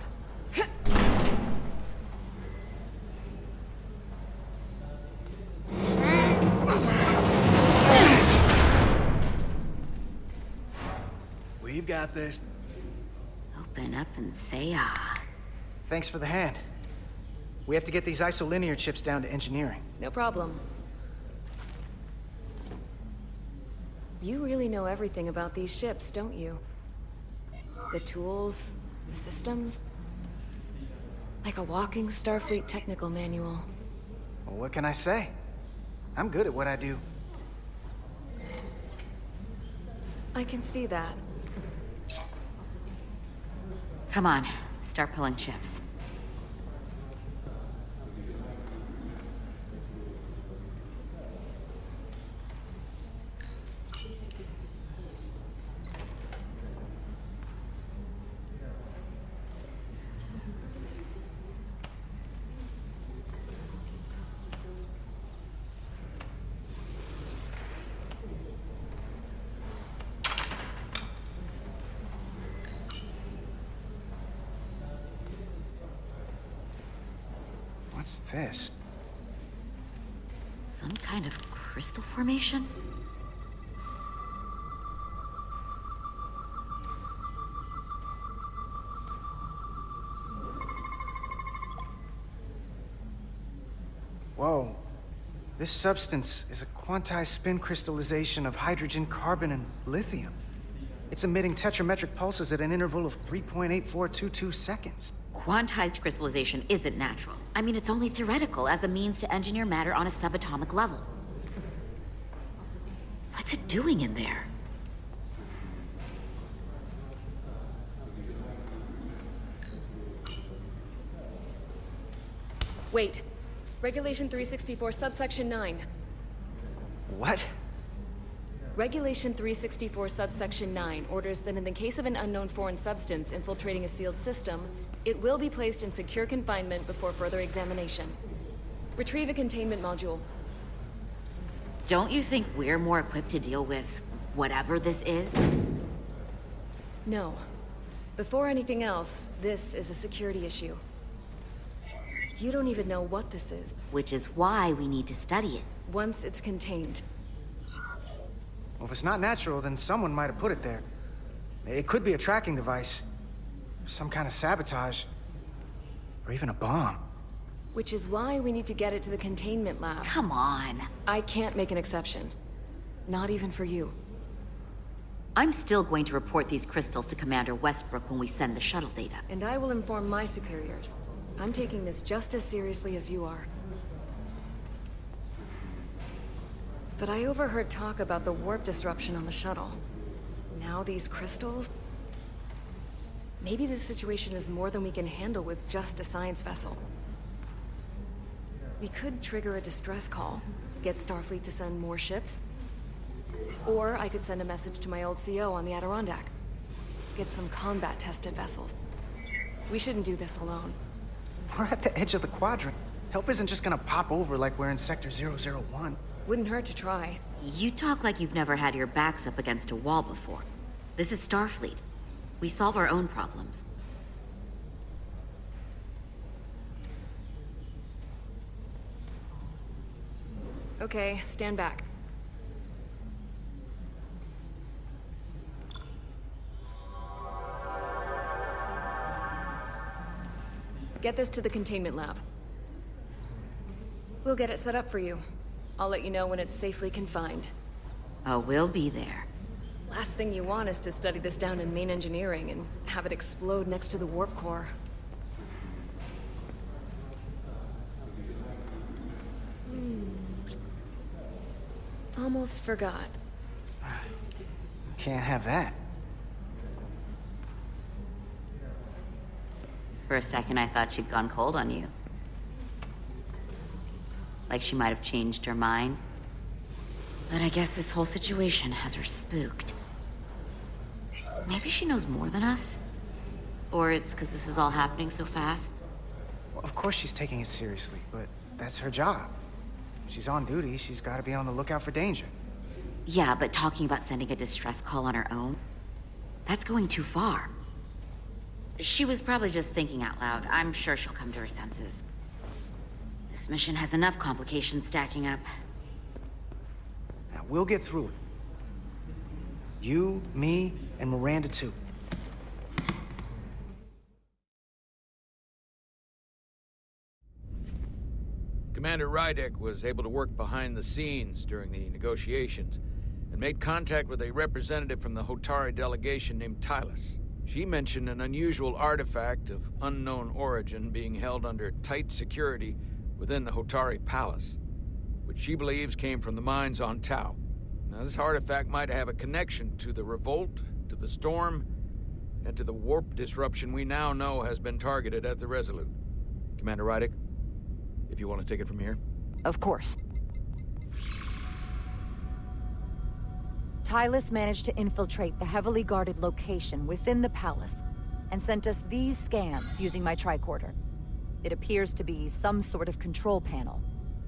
got this. Open up and say ah. Thanks for the hand. We have to get these isolinear chips down to engineering. No problem. You really know everything about these ships, don't you? The tools, the systems. Like a walking Starfleet technical manual. Well, what can I say? I'm good at what I do. I can see that. Come on, start pulling chips. What's this? Some kind of crystal formation? Whoa. This substance is a quantized spin crystallization of hydrogen, carbon, and lithium. It's emitting tetrametric pulses at an interval of 3.8422 seconds. Quantized crystallization isn't natural. I mean, it's only theoretical as a means to engineer matter on a subatomic level. What's it doing in there? Wait. Regulation 364, subsection 9. What? Regulation 364, subsection 9 orders that in the case of an unknown foreign substance infiltrating a sealed system, it will be placed in secure confinement before further examination. Retrieve a containment module. Don't you think we're more equipped to deal with whatever this is? No. Before anything else, this is a security issue. You don't even know what this is. Which is why we need to study it. Once it's contained. Well, if it's not natural, then someone might have put it there. It could be a tracking device. Some kind of sabotage. Or even a bomb. Which is why we need to get it to the containment lab. Come on. I can't make an exception. Not even for you. I'm still going to report these crystals to Commander Westbrook when we send the shuttle data. And I will inform my superiors. I'm taking this just as seriously as you are. But I overheard talk about the warp disruption on the shuttle. Now these crystals? Maybe this situation is more than we can handle with just a science vessel. We could trigger a distress call, get Starfleet to send more ships. Or I could send a message to my old CO on the Adirondack. Get some combat-tested vessels. We shouldn't do this alone. We're at the edge of the quadrant. Help isn't just gonna pop over like we're in Sector 001. Wouldn't hurt to try. You talk like you've never had your backs up against a wall before. This is Starfleet. We solve our own problems. Okay, stand back. Get this to the containment lab. We'll get it set up for you. I'll let you know when it's safely confined. Oh, we'll be there. Last thing you want is to study this down in main engineering and have it explode next to the warp core. Almost forgot. Can't have that. For a second, I thought she'd gone cold on you. Like she might have changed her mind. But I guess this whole situation has her spooked. Maybe she knows more than us? Or it's because this is all happening so fast? Well, of course she's taking it seriously, but that's her job. She's on duty, she's gotta be on the lookout for danger. Yeah, but talking about sending a distress call on her own? That's going too far. She was probably just thinking out loud. I'm sure she'll come to her senses. This mission has enough complications stacking up. Now, we'll get through it. You, me, And Miranda, too. Commander Rydek was able to work behind the scenes during the negotiations and made contact with a representative from the Hotari delegation named Tylus. She mentioned an unusual artifact of unknown origin being held under tight security within the Hotari Palace, which she believes came from the mines on Tau. Now, this artifact might have a connection to the revolt, to the storm, and to the warp disruption we now know has been targeted at the Resolute. Commander Rydek, if you want to take it from here. Of course. Tylus managed to infiltrate the heavily guarded location within the palace and sent us these scans using my tricorder. It appears to be some sort of control panel,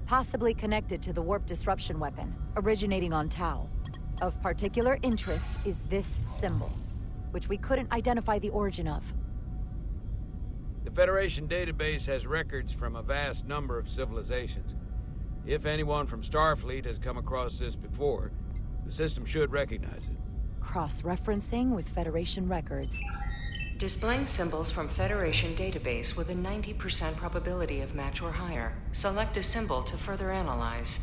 possibly connected to the warp disruption weapon originating on Tau. Of particular interest is this symbol, which we couldn't identify the origin of. The Federation database has records from a vast number of civilizations. If anyone from Starfleet has come across this before, the system should recognize it. Cross-referencing with Federation records. Displaying symbols from Federation database with a 90% probability of match or higher. Select a symbol to further analyze.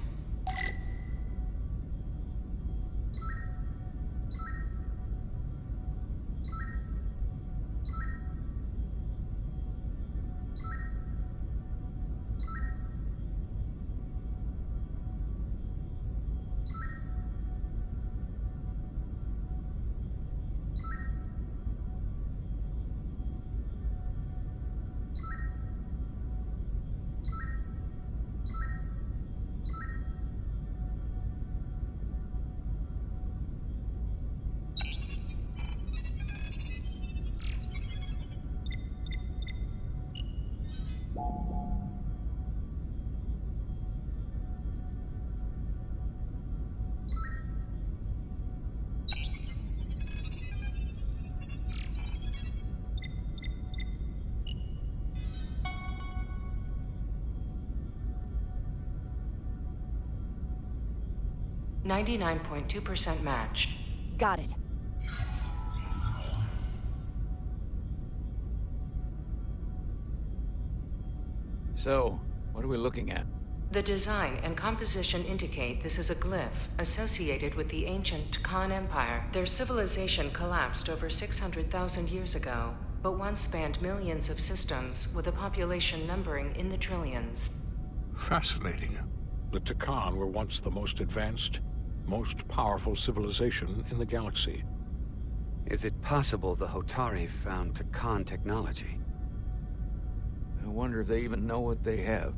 .2% match. Got it. So, what are we looking at? The design and composition indicate this is a glyph associated with the ancient Tkon Empire. Their civilization collapsed over 600,000 years ago, but once spanned millions of systems with a population numbering in the trillions. Fascinating. The Tkon were once the most advanced, most powerful civilization in the galaxy. Is it possible the Hotari found Tkon technology? I wonder if they even know what they have.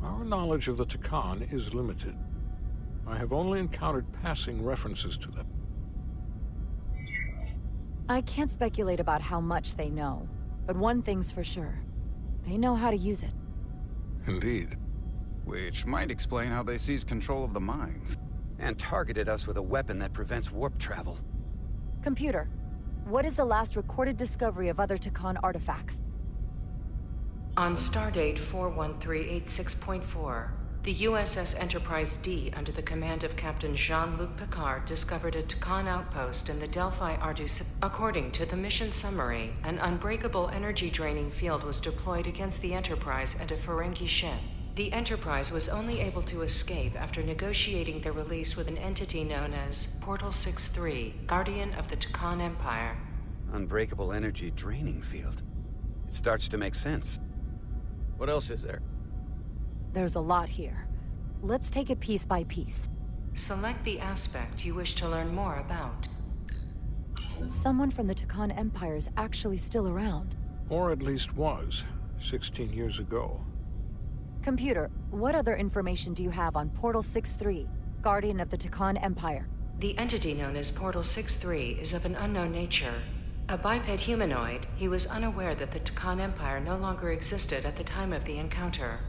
Our knowledge of the Tkon is limited. I have only encountered passing references to them. I can't speculate about how much they know, but one thing's for sure. They know how to use it. Indeed. Which might explain how they seized control of the mines. And targeted us with a weapon that prevents warp travel. Computer, what is the last recorded discovery of other Tkon artifacts? On stardate 41386.4, the USS Enterprise D under the command of Captain Jean-Luc Picard discovered a Tkon outpost in the Delphi Ardus. According to the mission summary, an unbreakable energy-draining field was deployed against the Enterprise and a Ferengi ship. The Enterprise was only able to escape after negotiating their release with an entity known as Portal 63, Guardian of the Tkon Empire. Unbreakable energy draining field. It starts to make sense. What else is there? There's a lot here. Let's take it piece by piece. Select the aspect you wish to learn more about. Someone from the Tkon Empire is actually still around. Or at least was, 16 years ago. Computer, what other information do you have on Portal 63, Guardian of the Tkon Empire? The entity known as Portal 63 is of an unknown nature. A biped humanoid, he was unaware that the Tkon Empire no longer existed at the time of the encounter.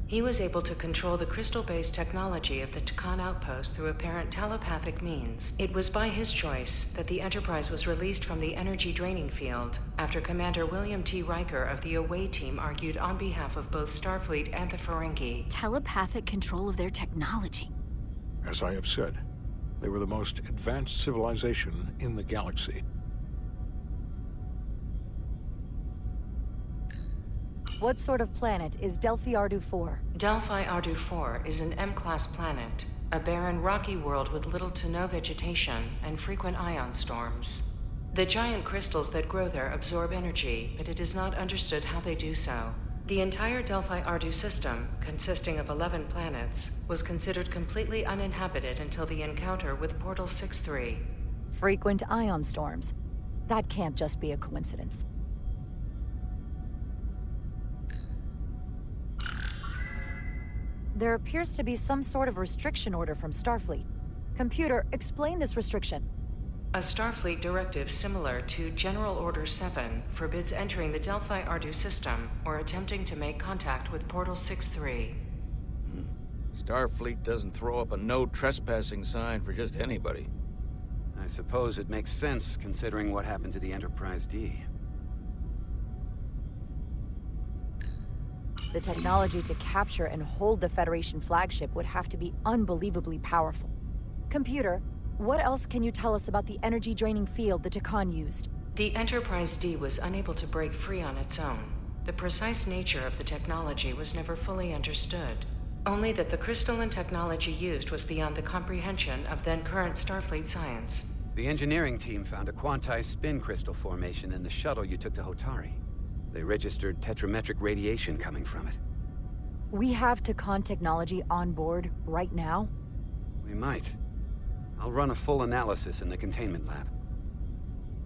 He was able to control the crystal-based technology of the Tkon outpost through apparent telepathic means. It was by his choice that the Enterprise was released from the energy draining field after Commander William T. Riker of the Away Team argued on behalf of both Starfleet and the Ferengi. Telepathic control of their technology. As I have said, They were the most advanced civilization in the galaxy. What sort of planet is Delphi Ardu 4? Delphi Ardu 4 is an M-class planet, a barren rocky world with little to no vegetation and frequent ion storms. The giant crystals that grow there absorb energy, but it is not understood how they do so. The entire Delphi Ardu system, consisting of 11 planets, was considered completely uninhabited until the encounter with Portal 6-3. Frequent ion storms. That can't just be a coincidence. There appears to be some sort of restriction order from Starfleet. Computer, explain this restriction. A Starfleet directive similar to General Order 7 forbids entering the Delphi Ardu system or attempting to make contact with Portal 6-3. Starfleet doesn't throw up a no trespassing sign for just anybody. I suppose it makes sense considering what happened to the Enterprise D. The technology to capture and hold the Federation flagship would have to be unbelievably powerful. Computer, what else can you tell us about the energy-draining field the Takan used? The Enterprise D was unable to break free on its own. The precise nature of the technology was never fully understood. Only that the crystalline technology used was beyond the comprehension of then-current Starfleet science. The engineering team found a quantized spin crystal formation in the shuttle you took to Hotari. They registered tetrametric radiation coming from it. We have Takan technology on board right now? We might. I'll run a full analysis in the containment lab.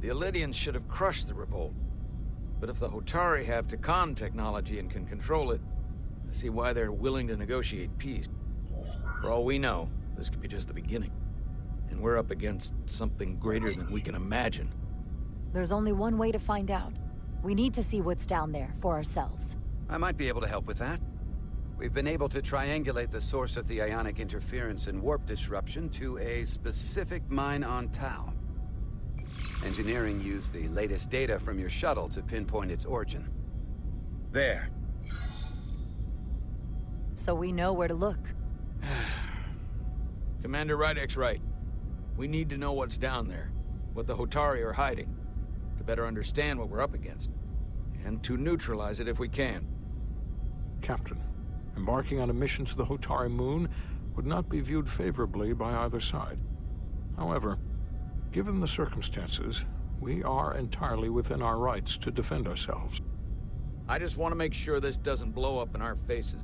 The Illidians should have crushed the revolt. But if the Hotari have Takan technology and can control it, I see why they're willing to negotiate peace. For all we know, this could be just the beginning. And we're up against something greater than we can imagine. There's only one way to find out. We need to see what's down there for ourselves. I might be able to help with that. We've been able to triangulate the source of the ionic interference and warp disruption to a specific mine on Tau. Engineering used the latest data from your shuttle to pinpoint its origin. There. So we know where to look. Commander Rydek's right. We need to know what's down there, what the Hotari are hiding, to better understand what we're up against, and to neutralize it if we can. Captain, embarking on a mission to the Hotari moon would not be viewed favorably by either side. However, given the circumstances, we are entirely within our rights to defend ourselves. I just want to make sure this doesn't blow up in our faces.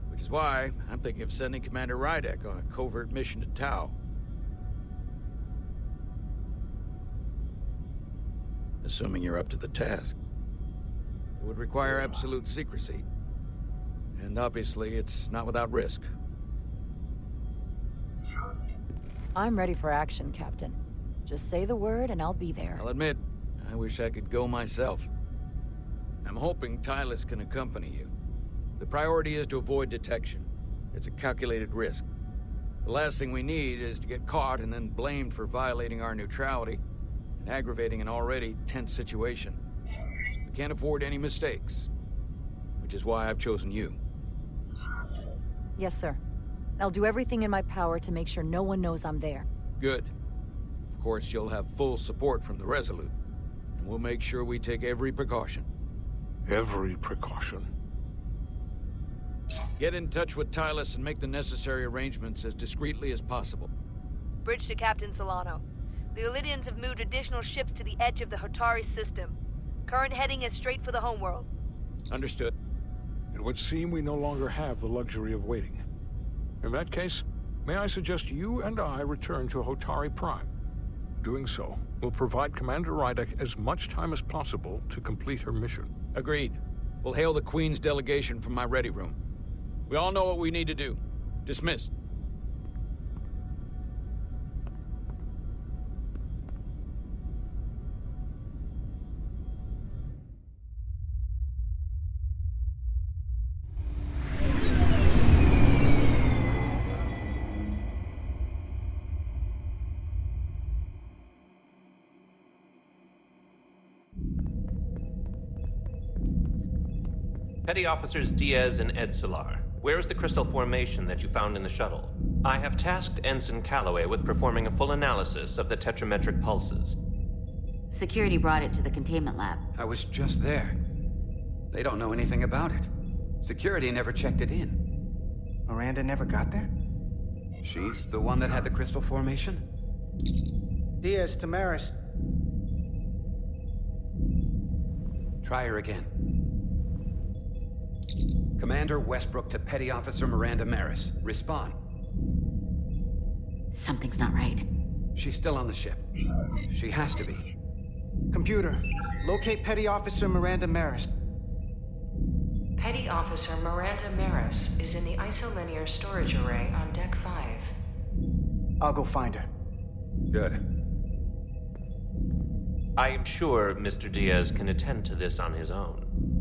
Which is why I'm thinking of sending Commander Rydek on a covert mission to Tau. Assuming you're up to the task. It would require absolute secrecy. And obviously, it's not without risk. I'm ready for action, Captain. Just say the word and I'll be there. I'll admit, I wish I could go myself. I'm hoping Tylus can accompany you. The priority is to avoid detection. It's a calculated risk. The last thing we need is to get caught and then blamed for violating our neutrality and aggravating an already tense situation. We can't afford any mistakes, which is why I've chosen you. Yes, sir. I'll do everything in my power to make sure no one knows I'm there. Good. Of course, you'll have full support from the Resolute, and we'll make sure we take every precaution. Every precaution. Get in touch with Tylus and make the necessary arrangements as discreetly as possible. Bridge to Captain Solano. The Illidians have moved additional ships to the edge of the Hotari system. Current heading is straight for the homeworld. Understood. It would seem we no longer have the luxury of waiting. In that case, may I suggest you and I return to Hotari Prime? Doing so will provide Commander Rydek as much time as possible to complete her mission. Agreed. We'll hail the Queen's delegation from my ready room. We all know what we need to do. Dismissed. Petty Officers Diaz and Ed Solar, Where is the crystal formation that you found in the shuttle? I have tasked Ensign Calloway with performing a full analysis of the tetrametric pulses. Security brought it to the containment lab. I was just there. They don't know anything about it. Security never checked it in. Miranda never got there? She's the one that had the crystal formation? Diaz, Tamaris. Try her again. Commander Westbrook to Petty Officer Miranda Maris. Respond. Something's not right. She's still on the ship. She has to be. Computer, locate Petty Officer Miranda Maris. Petty Officer Miranda Maris is in the isolinear storage array on Deck 5. I'll go find her. Good. I am sure Mr. Diaz can attend to this on his own.